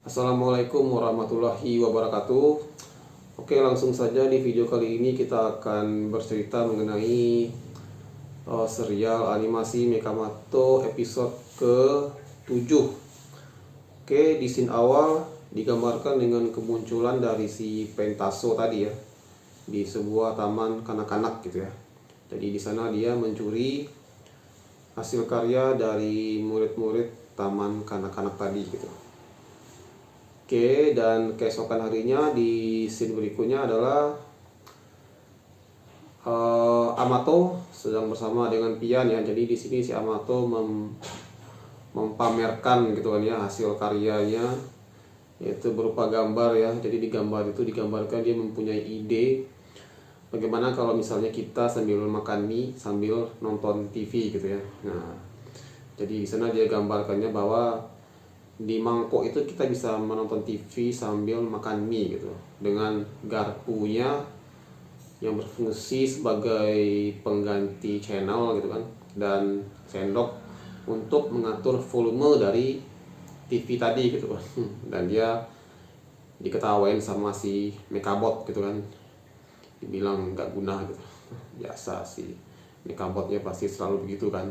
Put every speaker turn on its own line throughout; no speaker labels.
Assalamualaikum warahmatullahi wabarakatuh. Oke, langsung saja di video kali ini kita akan bercerita mengenai serial animasi Mekamato episode ke-7. Oke, di scene awal digambarkan dengan kemunculan dari si Pentaso tadi ya, di sebuah taman kanak-kanak gitu ya. Jadi di sana dia mencuri hasil karya dari murid-murid taman kanak-kanak tadi gitu. Oke, dan keesokan harinya di scene berikutnya adalah Amato sedang bersama dengan Pian ya. Jadi di sini si Amato mempamerkan gitu kan ya hasil karyanya, yaitu berupa gambar ya. Jadi di gambar itu digambarkan dia mempunyai ide bagaimana kalau misalnya kita sambil makan mie sambil nonton TV gitu ya. Nah, jadi di sana dia gambarkannya bahwa di mangkok itu kita bisa menonton TV sambil makan mie gitu, dengan garpunya yang berfungsi sebagai pengganti channel gitu kan, dan sendok untuk mengatur volume dari TV tadi gitu kan. Dan dia diketawain sama si Mekabot gitu kan, dibilang nggak guna gitu. Biasa si Mekabotnya pasti selalu begitu kan.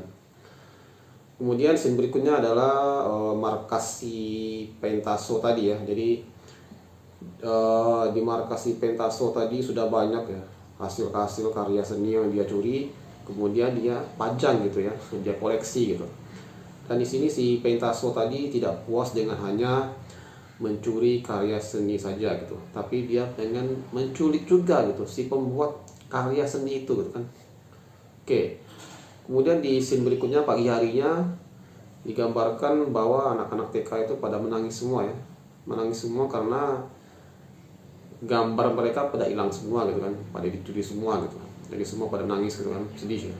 Kemudian scene berikutnya adalah markas si Pentaso tadi ya. Jadi di markas si Pentaso tadi sudah banyak ya hasil-hasil karya seni yang dia curi, kemudian dia pajang gitu ya, dia koleksi gitu. Dan di sini si Pentaso tadi tidak puas dengan hanya mencuri karya seni saja gitu, tapi dia pengen menculik juga gitu si pembuat karya seni itu gitu kan. Oke. Kemudian di scene berikutnya pagi harinya digambarkan bahwa anak-anak TK itu pada menangis semua ya. Menangis semua karena gambar mereka pada hilang semua gitu kan, pada dicuri semua gitu. Jadi semua pada nangis gitu kan, sedih ya.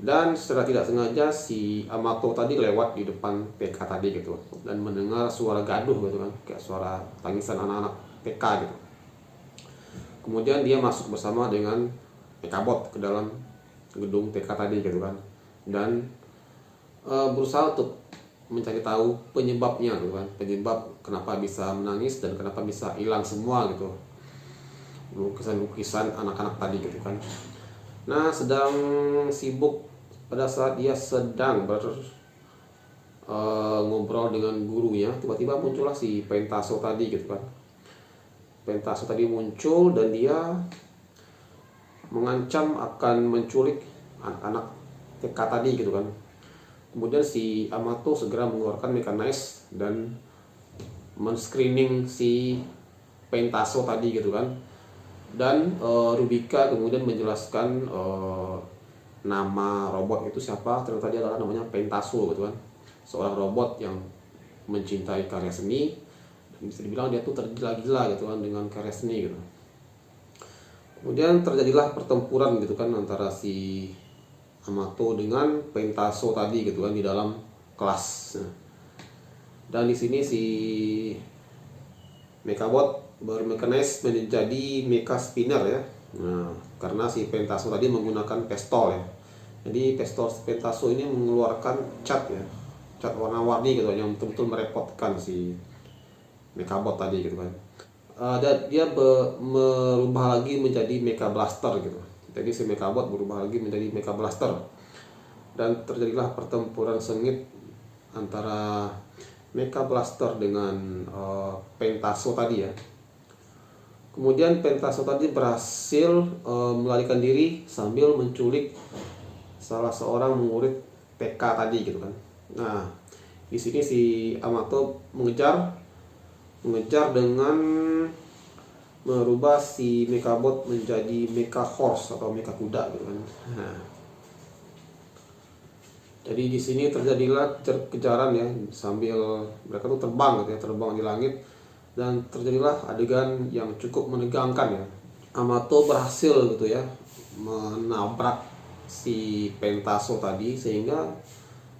Dan secara tidak sengaja si Amato tadi lewat di depan TK tadi gitu, dan mendengar suara gaduh gitu kan, kayak suara tangisan anak-anak TK gitu. Kemudian dia masuk bersama dengan Mekabot ke dalam gedung TK tadi gitu kan, dan berusaha untuk mencari tahu penyebabnya gitu kan, penyebab kenapa bisa menangis dan kenapa bisa hilang semua gitu lukisan-lukisan anak-anak tadi gitu kan. Nah, sedang sibuk pada saat dia sedang ngobrol dengan gurunya, tiba-tiba muncullah si Pentaso tadi gitu kan. Pentaso tadi muncul dan dia mengancam akan menculik anak-anak TK tadi gitu kan. Kemudian si Amato segera mengeluarkan mechanize dan men-screening si Pentaso tadi gitu kan. Dan Rubika kemudian menjelaskan nama robot itu siapa. Ternyata dia adalah namanya Pentaso gitu kan, seorang robot yang mencintai karya seni, dan bisa dibilang dia tuh tergila-gila gitu kan dengan karya seni gitu. Kemudian terjadilah pertempuran gitu kan antara si Amato dengan Pentaso tadi gitu kan di dalam kelas. Dan di sini si Mekabot bermekanis menjadi mecha spinner ya. Nah, karena si Pentaso tadi menggunakan pistol ya. Jadi pistol Pentaso ini mengeluarkan cat ya, cat warna-warni gitu yang betul-betul merepotkan si Mekabot tadi gitu kan. Dan dia merubah lagi menjadi Mecha Blaster gitu. Jadi si Mekabot berubah lagi menjadi Mecha Blaster, dan terjadilah pertempuran sengit antara Mecha Blaster dengan Pentaso tadi ya. Kemudian Pentaso tadi berhasil melarikan diri sambil menculik salah seorang murid TK tadi gitu kan. Nah, di sini si Amato mengejar dengan merubah si Mekabot menjadi Mecha Horse atau Mecha kuda gitu kan. Nah, jadi di sini terjadilah kejaran ya, sambil mereka tuh terbang gitu ya, terbang di langit, dan terjadilah adegan yang cukup menegangkan ya. Amato berhasil gitu ya menabrak si Pentaso tadi, sehingga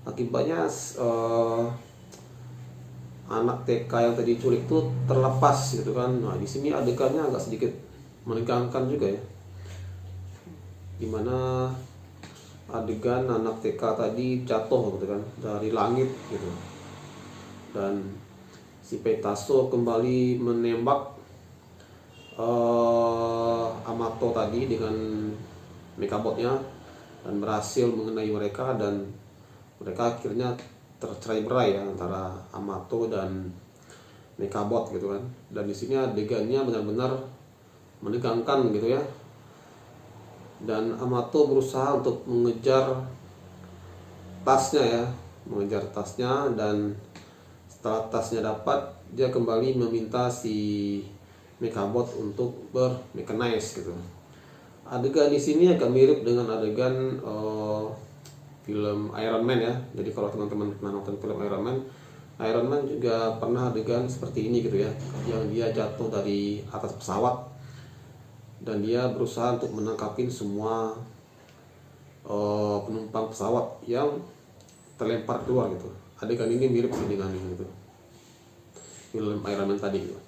akibatnya anak TK yang tadi diculik itu terlepas gitu kan. Nah, di sini adegannya agak sedikit menegangkan juga ya, dimana adegan anak TK tadi jatuh gitu kan dari langit gitu, dan si Pentaso kembali menembak Amato tadi dengan Mekabotnya dan berhasil mengenai mereka, dan mereka akhirnya tercerai-berai ya antara Amato dan Mekabot gitu kan. Dan di sini adegannya benar-benar menegangkan gitu ya. Dan Amato berusaha untuk mengejar tasnya ya, dan setelah tasnya dapat, dia kembali meminta si Mekabot untuk bermekanize gitu. Adegan di sini agak mirip dengan adegan film Iron Man ya. Jadi kalau teman-teman pernah nonton film Iron Man juga pernah adegan seperti ini gitu ya, yang dia jatuh dari atas pesawat dan dia berusaha untuk menangkapin semua penumpang pesawat yang terlempar keluar gitu. Adegan ini mirip dengan gitu, film Iron Man tadi gitu.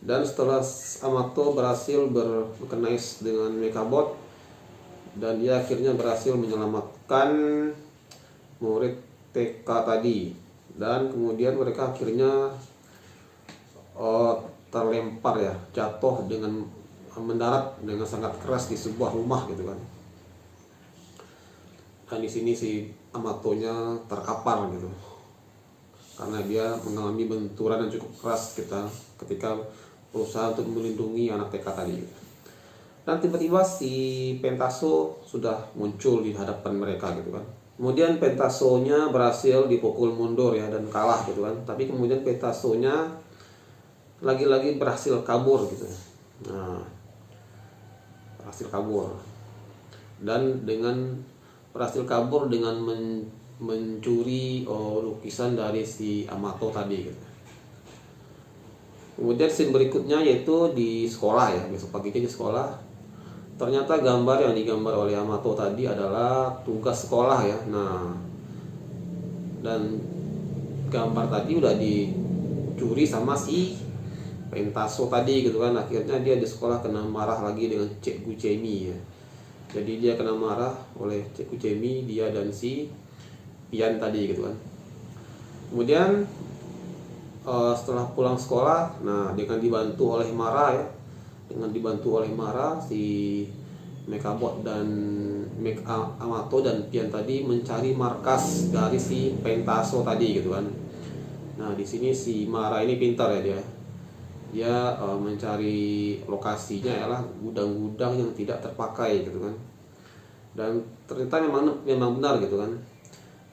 Dan setelah Amato berhasil bermekanize dengan Mekabot, dan dia akhirnya berhasil menyelamatkan murid TK tadi, dan kemudian mereka akhirnya terlempar ya, jatuh dengan mendarat dengan sangat keras di sebuah rumah gitu kan. Dan di sini si Amatonya terkapar gitu, karena dia mengalami benturan yang cukup keras ketika berusaha untuk melindungi anak TK tadi. Dan tiba-tiba si Pentaso sudah muncul di hadapan mereka gitu kan. Kemudian Pentasonya berhasil dipukul mundur ya dan kalah gitu kan. Tapi kemudian Pentasonya lagi-lagi berhasil kabur gitu. Nah, berhasil kabur. Dan berhasil kabur dengan mencuri lukisan dari si Amato tadi gitu. Kemudian scene berikutnya yaitu di sekolah ya, besok paginya di sekolah. Ternyata gambar yang digambar oleh Amato tadi adalah tugas sekolah ya. Nah, dan gambar tadi udah dicuri sama si Pentaso tadi gitu kan. Akhirnya dia di sekolah kena marah lagi dengan Cikgu Chemi ya. Jadi dia kena marah oleh Cikgu Chemi, dia dan si Pian tadi gitu kan. Kemudian setelah pulang sekolah, nah dengan dibantu oleh Mara si Mekabot dan Amato dan Pian tadi mencari markas dari si Pentaso tadi gitu kan. Nah di sini si Mara ini pintar ya, dia mencari lokasinya adalah gudang-gudang yang tidak terpakai gitu kan. Dan ternyata memang benar gitu kan.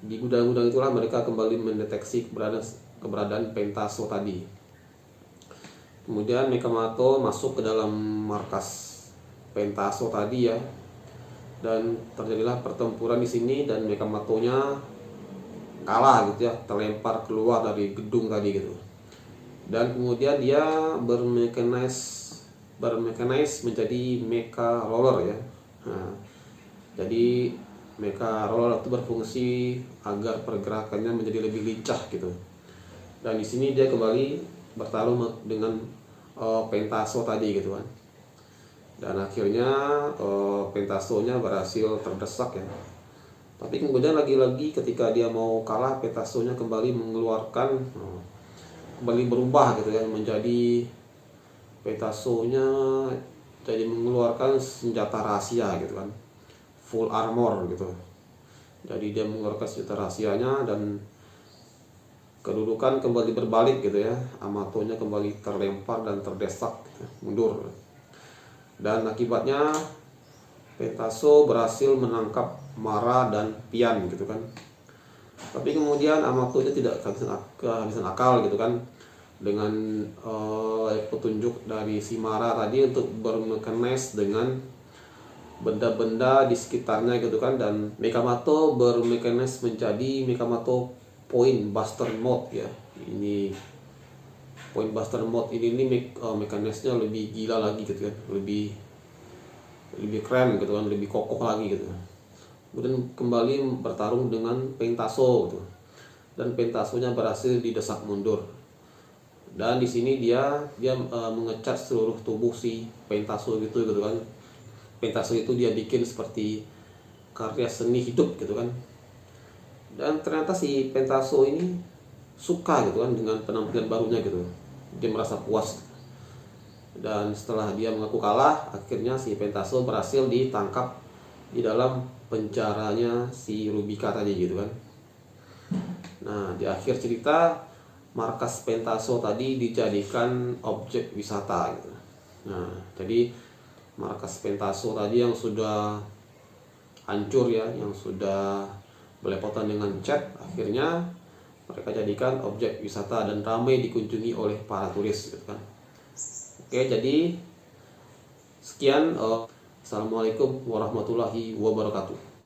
Di gudang-gudang itulah mereka kembali mendeteksi keberadaan Pentaso tadi. Kemudian Mekamato masuk ke dalam markas Pentaso tadi ya, dan terjadilah pertempuran di sini dan Mekamatonya kalah gitu ya, terlempar keluar dari gedung tadi gitu. Dan kemudian dia bermekanize menjadi mecha roller ya. Nah, jadi mecha roller itu berfungsi agar pergerakannya menjadi lebih lincah gitu. Dan di sini dia kembali bertarung dengan Pentaso tadi gitu kan. Dan akhirnya Pentasonya berhasil terdesak ya. Tapi kemudian lagi-lagi ketika dia mau kalah, Pentasonya kembali kembali berubah gitu ya, menjadi Pentasonya jadi mengeluarkan senjata rahasia gitu kan, full armor gitu. Jadi dia mengeluarkan senjata rahasianya dan kedudukan kembali berbalik gitu ya. Amatonya kembali terlempar dan terdesak gitu, mundur. Dan akibatnya Pentaso berhasil menangkap Mara dan Pian gitu kan. Tapi kemudian Amatonya tidak kehabisan akal gitu kan, dengan petunjuk dari si Mara tadi untuk bermekanize dengan benda-benda di sekitarnya gitu kan. Dan Mekamato bermekanize menjadi Mekamato Point Buster Mode ya. Ini Point Buster Mode ini mekanisnya lebih gila lagi gitu kan, lebih keren gitu kan, lebih kokoh lagi gitu. Kemudian kembali bertarung dengan Pentaso gitu. Dan Pentasonya berhasil didesak mundur. Dan di sini dia mengecat seluruh tubuh si Pentaso gitu kan. Pentaso itu dia bikin seperti karya seni hidup gitu kan. Dan ternyata si Pentaso ini suka gitu kan dengan penampilan barunya gitu. Dia merasa puas. Dan setelah dia mengaku kalah, akhirnya si Pentaso berhasil ditangkap di dalam penjaranya si Rubika tadi gitu kan. Nah, di akhir cerita markas Pentaso tadi dijadikan objek wisata gitu. Nah, jadi markas Pentaso tadi yang sudah hancur ya, yang sudah belepotan dengan cat, akhirnya mereka jadikan objek wisata dan ramai dikunjungi oleh para turis gitu kan. Oke, jadi sekian. Assalamualaikum warahmatullahi wabarakatuh.